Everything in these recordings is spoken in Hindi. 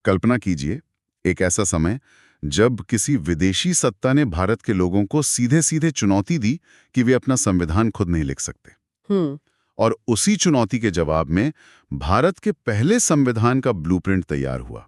कल्पना कीजिए, एक ऐसा समय जब किसी विदेशी सत्ता ने भारत के लोगों को सीधे सीधे चुनौती दी कि वे अपना संविधान खुद नहीं लिख सकते। और उसी चुनौती के जवाब में भारत के पहले संविधान का ब्लूप्रिंट तैयार हुआ।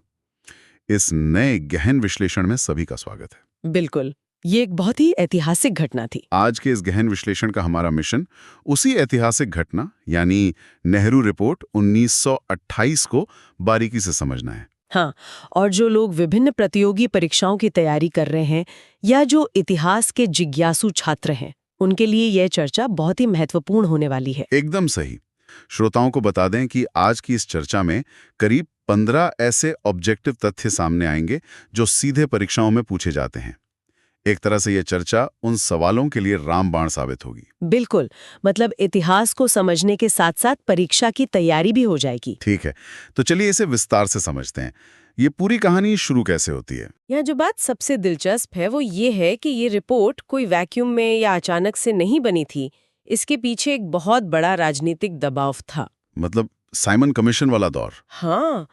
इस नए गहन विश्लेषण में सभी का स्वागत है। बिल्कुल, ये एक बहुत ही ऐतिहासिक घटना थी। आज के इस गहन विश्लेषण का हमारा मिशन उसी ऐतिहासिक घटना यानी नेहरू रिपोर्ट 1928 को बारीकी से समझना है। हाँ, और जो लोग विभिन्न प्रतियोगी परीक्षाओं की तैयारी कर रहे हैं या जो इतिहास के जिज्ञासु छात्र हैं, उनके लिए यह चर्चा बहुत ही महत्वपूर्ण होने वाली है। एकदम सही। श्रोताओं को बता दें कि आज की इस चर्चा में करीब 15 ऐसे ऑब्जेक्टिव तथ्य सामने आएंगे जो सीधे परीक्षाओं में पूछे जाते हैं। एक तरह से यह चर्चा उन सवालों के लिए रामबाण साबित होगी। बिल्कुल, मतलब इतिहास को समझने के साथ साथ परीक्षा की तैयारी भी हो जाएगी। ठीक है, तो चलिए इसे विस्तार से समझते हैं। ये पूरी कहानी शुरू कैसे होती है? यहाँ जो बात सबसे दिलचस्प है वो ये है कि ये रिपोर्ट कोई वैक्यूम में या अचानक से नहीं बनी थी। इसके पीछे एक बहुत बड़ा राजनीतिक दबाव था। मतलब साइमन कमीशन वाला दौर? हाँ,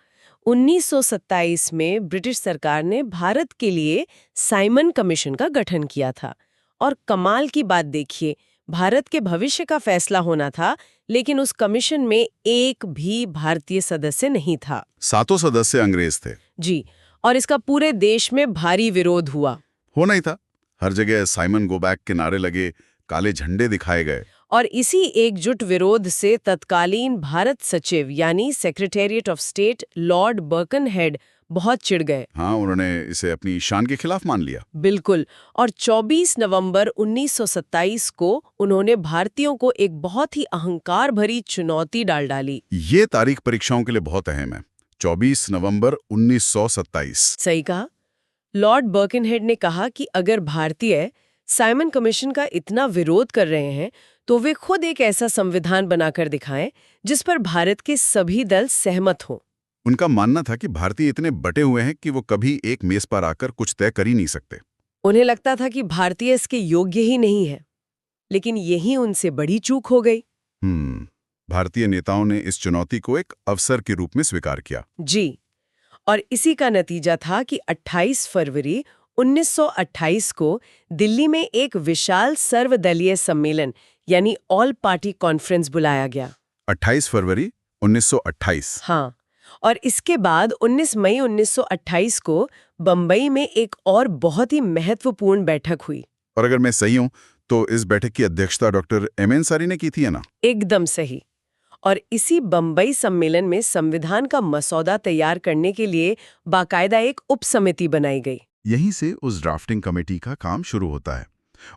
1927 में ब्रिटिश सरकार ने भारत के लिए साइमन कमीशन का गठन किया था। और कमाल की बात देखिए, भारत के भविष्य का फैसला होना था, लेकिन उस कमीशन में एक भी भारतीय सदस्य नहीं था। 7 सदस्य अंग्रेज थे। जी, और इसका पूरे देश में भारी विरोध हुआ। होना ही था। हर जगह साइमन गो बैक के नारे लगे, काले झंडे दिखाए गए। और इसी एकजुट विरोध से तत्कालीन भारत सचिव यानी secretariat of state Lord Birkenhead बहुत चिढ़ गए। हाँ, उन्होंने इसे अपनी शान के खिलाफ मान लिया। बिल्कुल, और 24 नवंबर 1927 को उन्होंने भारतीयों को एक बहुत ही अहंकार भरी चुनौती डाल डाली। ये तारीख परीक्षाओं के लिए बहुत अहम है। 24 नवंबर 1927। सही कहा। लॉर्ड बर्कनहेड ने कहा कि अगर भारतीय साइमन कमीशन का इतना विरोध कर रहे हैं तो वे खुद एक ऐसा संविधान बनाकर दिखाएं जिस पर भारत के सभी दल सहमत हों। उनका मानना था कि भारतीय इतने बटे हुए हैं कि वो कभी एक मेज पर आकर कुछ तय कर ही नहीं सकते। उन्हें लगता था कि भारतीय इसके योग्य ही नहीं है, लेकिन यही उनसे बड़ी चूक हो गई। भारतीय नेताओं ने इस चुनौती को एक अवसर के रूप में स्वीकार किया। जी, और इसी का नतीजा था कि 28 फरवरी 1928 को दिल्ली में एक विशाल सर्वदलीय सम्मेलन यानी ऑल पार्टी कॉन्फ्रेंस बुलाया गया। 28 फरवरी 1928। हाँ, और इसके बाद 19 मई 1928 को बंबई में एक और बहुत ही महत्वपूर्ण बैठक हुई। और अगर मैं सही हूं तो इस बैठक की अध्यक्षता डॉक्टर एम एन सारी ने की थी, है ना? एकदम सही। और इसी बंबई सम्मेलन में संविधान का मसौदा तैयार करने के लिए बाकायदा एक उपसमिति बनाई गई। यहीं से उस ड्राफ्टिंग कमेटी का काम शुरू होता है।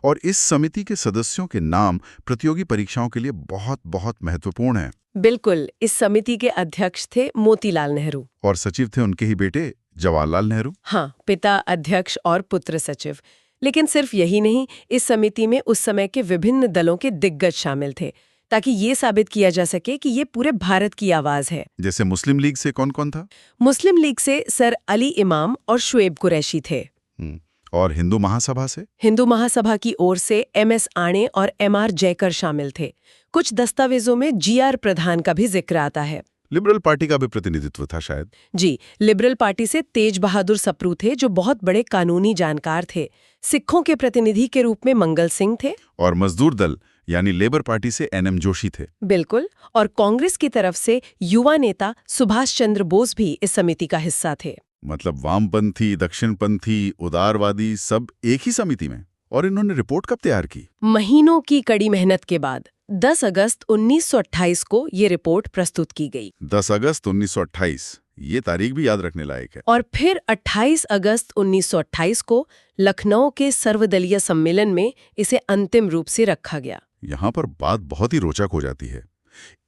और इस समिति के सदस्यों के नाम प्रतियोगी परीक्षाओं के लिए बहुत बहुत महत्वपूर्ण हैं। बिल्कुल, इस समिति के अध्यक्ष थे मोतीलाल नेहरू। और सचिव थे उनके ही बेटे जवाहरलाल नेहरू। हाँ, पिता अध्यक्ष और पुत्र सचिव। लेकिन सिर्फ यही नहीं, इस समिति में उस समय के विभिन्न दलों के दिग्गज शामिल थे ताकि ये साबित किया जा सके कि ये पूरे भारत की आवाज है। जैसे मुस्लिम लीग से कौन कौन था? मुस्लिम लीग से सर अली इमाम और शुएब कुरैशी थे। और हिंदू महासभा से? हिंदू महासभा की ओर से एमएस आणे और एमआर जयकर शामिल थे। कुछ दस्तावेजों में जीआर प्रधान का भी जिक्र आता है। लिबरल पार्टी का भी प्रतिनिधित्व था शायद। जी, लिबरल पार्टी से तेज बहादुर सप्रू थे जो बहुत बड़े कानूनी जानकार थे। सिखों के प्रतिनिधि के रूप में मंगल सिंह थे। और मजदूर दल यानी लेबर पार्टी से एनएम जोशी थे। बिल्कुल, और कांग्रेस की तरफ से युवा नेता सुभाष चंद्र बोस भी इस समिति का हिस्सा थे। मतलब वामपंथी, दक्षिणपंथी, उदारवादी सब एक ही समिति में। और इन्होंने रिपोर्ट कब तैयार की? महीनों की कड़ी मेहनत के बाद 10 अगस्त 1928 को ये रिपोर्ट प्रस्तुत की गई। 10 अगस्त 1928, ये तारीख भी याद रखने लायक है। और फिर 28 अगस्त 1928 को लखनऊ के सर्वदलीय सम्मेलन में इसे अंतिम रूप से रखा गया। यहाँ पर बात बहुत ही रोचक हो जाती है।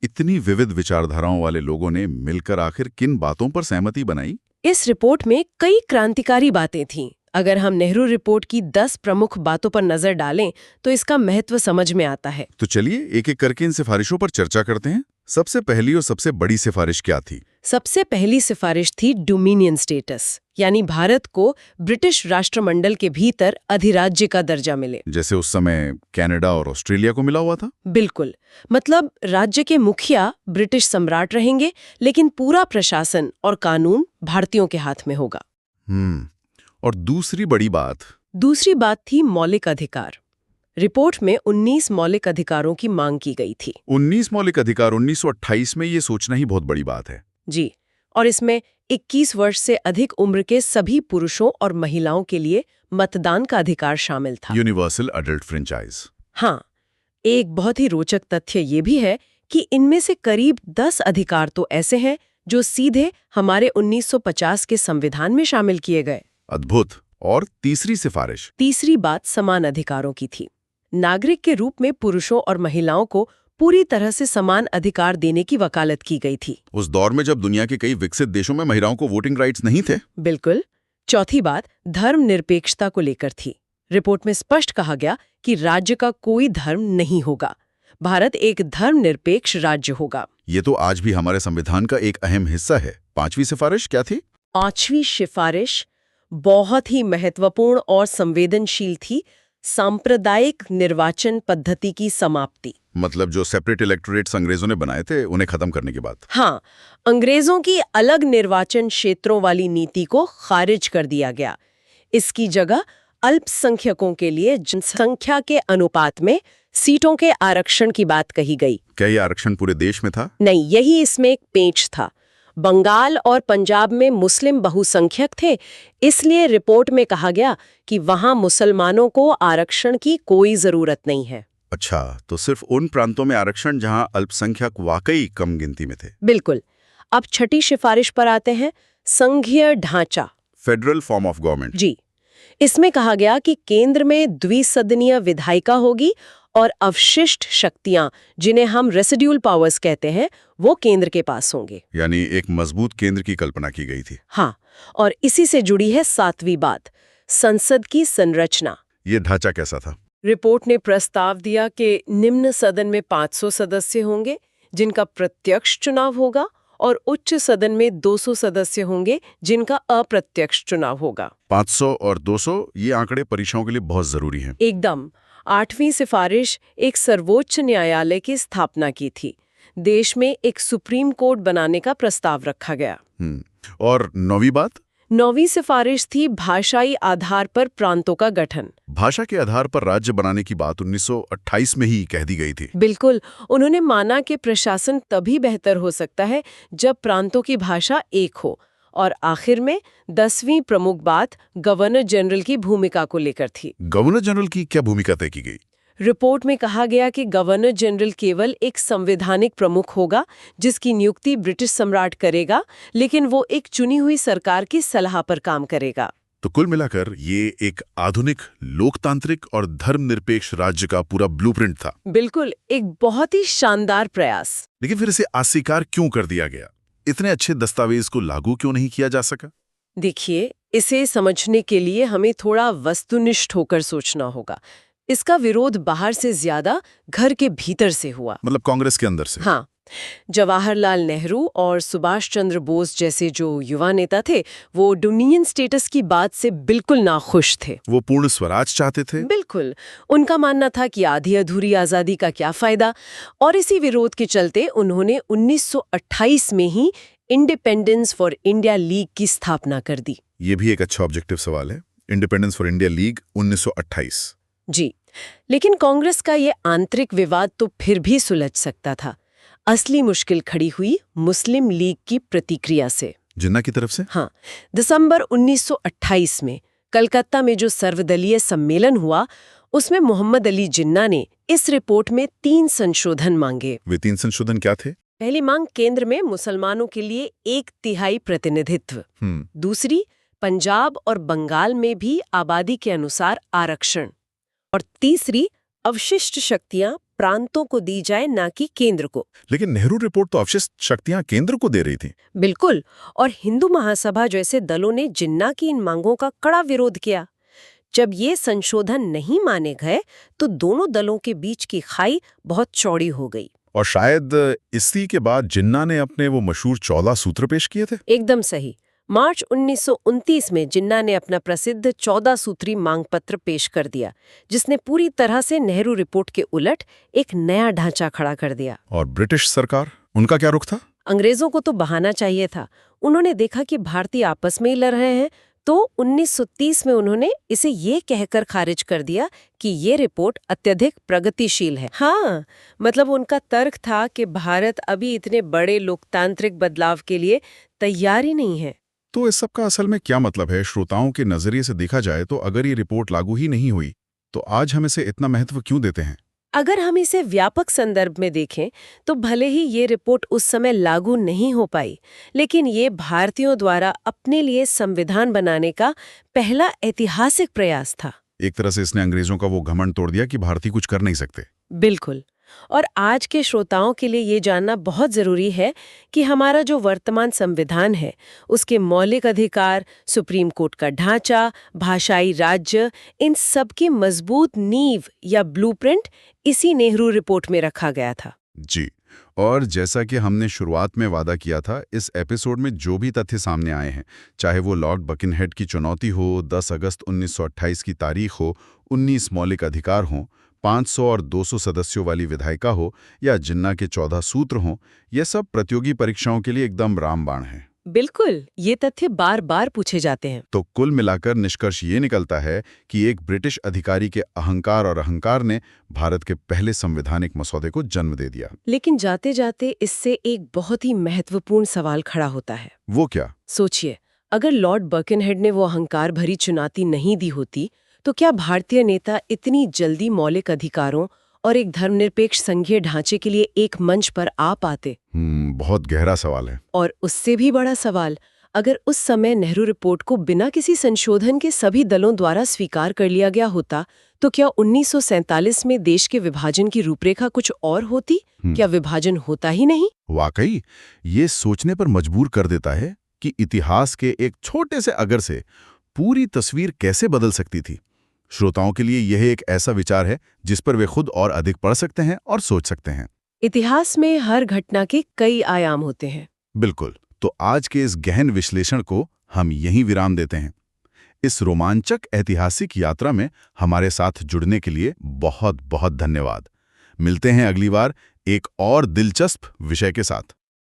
इतनी विविध विचारधाराओं वाले लोगों ने मिलकर आखिर किन बातों पर सहमति बनाई? इस रिपोर्ट में कई क्रांतिकारी बातें थीं। अगर हम नेहरू रिपोर्ट की 10 प्रमुख बातों पर नजर डालें तो इसका महत्व समझ में आता है। तो चलिए एक एक करके इन सिफारिशों पर चर्चा करते हैं। सबसे पहली और सबसे बड़ी सिफारिश क्या थी? सबसे पहली सिफारिश थी डोमिनियन स्टेटस, यानी भारत को ब्रिटिश राष्ट्रमंडल के भीतर अधिराज्य का दर्जा मिले। जैसे उस समय कनाडा और ऑस्ट्रेलिया को मिला हुआ था। बिल्कुल, मतलब राज्य के मुखिया ब्रिटिश सम्राट रहेंगे, लेकिन पूरा प्रशासन और कानून भारतीयों के हाथ में होगा। और दूसरी बात थी मौलिक अधिकार। रिपोर्ट में 19 मौलिक अधिकारों की मांग की गई थी। 19 मौलिक अधिकार 1928 में, ये सोचना ही बहुत बड़ी बात है। जी, और इसमें 21 वर्ष से अधिक उम्र के सभी पुरुषों और महिलाओं के लिए मतदान का अधिकार शामिल था। Universal adult franchise. हाँ, एक बहुत ही रोचक तथ्य ये भी है कि इनमें से करीब 10 अधिकार तो ऐसे हैं जो सीधे हमारे 1950 के संविधान में शामिल किए गए। अद्भुत। और तीसरी बात समान अधिकारों की थी। नागरिक के रूप में पुरुषों और महिलाओं को पूरी तरह से समान अधिकार देने की वकालत की गई थी। उस दौर में जब दुनिया के कई विकसित देशों में महिलाओं को वोटिंग राइट्स नहीं थे। बिल्कुल। चौथी बात धर्मनिरपेक्षता को लेकर थी। रिपोर्ट में स्पष्ट कहा गया कि राज्य का कोई धर्म नहीं होगा। भारत एक धर्मनिरपेक्ष राज्य होगा। ये तो आज भी हमारे संविधान का एक अहम हिस्सा है। पांचवी सिफारिश क्या थी? पांचवी सिफारिश बहुत ही महत्वपूर्ण और संवेदनशील थी। सांप्रदायिक निर्वाचन पद्धति की समाप्ति। मतलब जो सेपरेट इलेक्टोरेट्स अंग्रेजों ने बनाए थे, उन्हें खत्म करने की बात। हाँ, अंग्रेजों की अलग निर्वाचन क्षेत्रों वाली नीति को खारिज कर दिया गया। इसकी जगह अल्पसंख्यकों के लिए जनसंख्या के अनुपात में सीटों के आरक्षण की बात कही गई। क्या ये आरक्षण पूरे देश में था? नहीं, यही इसमें एक पेंच था। बंगाल और पंजाब में मुस्लिम बहुसंख्यक थे, इसलिए रिपोर्ट में कहा गया कि वहां मुसलमानों को आरक्षण की कोई जरूरत नहीं है। अच्छा, तो सिर्फ उन प्रांतों में आरक्षण जहां अल्पसंख्यक वाकई कम गिनती में थे। बिल्कुल। अब छठी सिफारिश पर आते हैं, संघीय ढांचा, फेडरल फॉर्म ऑफ गवर्नमेंट। जी, इसमें कहा गया कि केंद्र में द्विसदनीय विधायिका होगी और अवशिष्ट शक्तियां, जिन्हें हम रेसिड्यूल पावर्स कहते हैं, वो केंद्र के पास होंगे। यानी एक मजबूत केंद्र की कल्पना की गई थी। हाँ, और इसी से जुड़ी है सातवीं बात, संसद की संरचना। ये ढांचा कैसा था? रिपोर्ट ने प्रस्ताव दिया कि निम्न सदन में 500 सदस्य होंगे जिनका प्रत्यक्ष चुनाव होगा, और उच्च सदन में 200 सदस्य होंगे जिनका अप्रत्यक्ष चुनाव होगा। 500 और 200 ये आंकड़े परीक्षाओं के लिए बहुत जरूरी हैं। एकदम। आठवीं सिफारिश एक सर्वोच्च न्यायालय की स्थापना की थी। देश में एक सुप्रीम कोर्ट बनाने का प्रस्ताव रखा गया। और नौवीं सिफारिश थी भाषाई आधार पर प्रांतों का गठन। भाषा के आधार पर राज्य बनाने की बात 1928 में ही कह दी गई थी। बिल्कुल। उन्होंने माना कि प्रशासन तभी बेहतर हो सकता है जब प्रांतों की भाषा एक हो। और आखिर में 10वीं प्रमुख बात गवर्नर जनरल की भूमिका को लेकर थी। गवर्नर जनरल की क्या भूमिका तय की गई? रिपोर्ट में कहा गया कि गवर्नर जनरल केवल एक संवैधानिक प्रमुख होगा जिसकी नियुक्ति ब्रिटिश सम्राट करेगा, लेकिन वो एक चुनी हुई सरकार की सलाह पर काम करेगा। तो कुल मिलाकर ये एक आधुनिक लोकतांत्रिक और धर्मनिरपेक्ष राज्य का पूरा ब्लूप्रिंट था। बिल्कुल, एक बहुत ही शानदार प्रयास। लेकिन फिर इसे अस्वीकार क्यों कर दिया गया? इतने अच्छे दस्तावेज को लागू क्यों नहीं किया जा सका? देखिए, इसे समझने के लिए हमें थोड़ा वस्तुनिष्ठ होकर सोचना होगा। इसका विरोध बाहर से ज्यादा घर के भीतर से हुआ। मतलब कांग्रेस के अंदर से? हाँ, जवाहरलाल नेहरू और सुभाष चंद्र बोस जैसे जो युवा नेता थे, वो डोमिनियन स्टेटस की बात से बिल्कुल नाखुश थे। वो पूर्ण स्वराज चाहते थे। बिल्कुल। उनका मानना था कि आधी अधूरी आजादी का क्या फायदा, और इसी विरोध के चलते उन्होंने 1928 में ही इंडिपेंडेंस फॉर इंडिया लीग की स्थापना कर दी। ये भी एक अच्छा ऑब्जेक्टिव सवाल है। Independence for India league 1928। जी, लेकिन कांग्रेस का ये आंतरिक विवाद तो फिर भी सुलझ सकता था। असली मुश्किल खड़ी हुई मुस्लिम लीग की प्रतिक्रिया से। जिन्ना की तरफ से? हाँ, दिसंबर 1928 में कलकत्ता में जो सर्वदलीय सम्मेलन हुआ, उसमें मोहम्मद अली जिन्ना ने इस रिपोर्ट में 3 संशोधन मांगे। वे 3 संशोधन क्या थे? पहली मांग केंद्र में मुसलमानों के लिए 1/3 प्रतिनिधित्व। दूसरी, पंजाब और बंगाल में भी आबादी के अनुसार आरक्षण। और तीसरी, अवशिष्ट शक्तियां प्रांतों को दी जाए, ना कि केंद्र को। लेकिन नेहरू रिपोर्ट तो अवशिष्ट शक्तियां केंद्र को दे रही थी। बिल्कुल, और हिंदू महासभा जैसे दलों ने जिन्ना की इन मांगों का कड़ा विरोध किया। जब ये संशोधन नहीं माने गए तो दोनों दलों के बीच की खाई बहुत चौड़ी हो गई। और शायद इसी के बाद जिन्ना ने अपने वो मशहूर 14 सूत्र पेश किए थे। एकदम सही। मार्च 1929 में जिन्ना ने अपना प्रसिद्ध 14 सूत्री मांग पत्र पेश कर दिया, जिसने पूरी तरह से नेहरू रिपोर्ट के उलट एक नया ढांचा खड़ा कर दिया। और ब्रिटिश सरकार, उनका क्या रुख था? अंग्रेजों को तो बहाना चाहिए था। उन्होंने देखा कि भारतीय आपस में ही लड़ रहे हैं, तो 1930 में उन्होंने इसे ये कहकर खारिज कर दिया कि ये रिपोर्ट अत्यधिक प्रगतिशील है। हाँ, मतलब उनका तर्क था कि भारत अभी इतने बड़े लोकतांत्रिक बदलाव के लिए तैयार ही नहीं है। तो इस सब का असल में क्या मतलब है? श्रोताओं के नजरिए से देखा जाए तो अगर ये रिपोर्ट लागू ही नहीं हुई तो आज हम इसे इतना महत्व क्यों देते हैं? अगर हम इसे व्यापक संदर्भ में देखें तो भले ही ये रिपोर्ट उस समय लागू नहीं हो पाई, लेकिन ये भारतीयों द्वारा अपने लिए संविधान बनाने का पहला ऐतिहासिक प्रयास था। एक तरह से इसने अंग्रेजों का वो घमंड तोड़ दिया कि भारतीय कुछ कर नहीं सकते। बिल्कुल। और आज के श्रोताओं के लिए ये जानना बहुत जरूरी है कि हमारा जो वर्तमान संविधान है, उसके मौलिक अधिकार, सुप्रीम कोर्ट का ढांचा, भाषाई राज्य, इन सब की मजबूत नींव या ब्लूप्रिंट इसी नेहरू रिपोर्ट में रखा गया था। जी, और जैसा कि हमने शुरुआत में वादा किया था, इस एपिसोड में जो भी तथ्य सामने आए हैं, चाहे वो लॉर्ड बकिनहेड की चुनौती हो, 10 अगस्त 1928 की तारीख हो, 19 मौलिक अधिकार हों, 500 और 200 सदस्यों वाली विधायिका हो या जिन्ना के 14 सूत्र हों, ये सब प्रतियोगी परीक्षाओं के लिए एकदम रामबाण हैं। बिल्कुल, ये तथ्य बार बार पूछे जाते हैं। तो कुल मिलाकर निष्कर्ष ये निकलता है कि एक ब्रिटिश अधिकारी के अहंकार और अहंकार ने भारत के पहले संवैधानिक मसौदे को जन्म दे दिया। लेकिन जाते जाते इससे एक बहुत ही महत्वपूर्ण सवाल खड़ा होता है। वो क्या? सोचिए, अगर लॉर्ड बर्किनहेड ने वो अहंकार भरी चुनौती नहीं दी होती, तो क्या भारतीय नेता इतनी जल्दी मौलिक अधिकारों और एक धर्मनिरपेक्ष संघीय ढांचे के लिए एक मंच पर आ पाते? बहुत गहरा सवाल है। और उससे भी बड़ा सवाल, अगर उस समय नेहरू रिपोर्ट को बिना किसी संशोधन के सभी दलों द्वारा स्वीकार कर लिया गया होता, तो क्या 1947 में देश के विभाजन की रूपरेखा कुछ और होती? क्या विभाजन होता ही नहीं? वाकई ये सोचने पर मजबूर कर देता है कि इतिहास के एक छोटे से अगर से पूरी तस्वीर कैसे बदल सकती थी। श्रोताओं के लिए यह एक ऐसा विचार है जिस पर वे खुद और अधिक पढ़ सकते हैं और सोच सकते हैं। इतिहास में हर घटना के कई आयाम होते हैं। बिल्कुल। तो आज के इस गहन विश्लेषण को हम यहीं विराम देते हैं। इस रोमांचक ऐतिहासिक यात्रा में हमारे साथ जुड़ने के लिए बहुत बहुत धन्यवाद। मिलते हैं अगली बार एक और दिलचस्प विषय के साथ।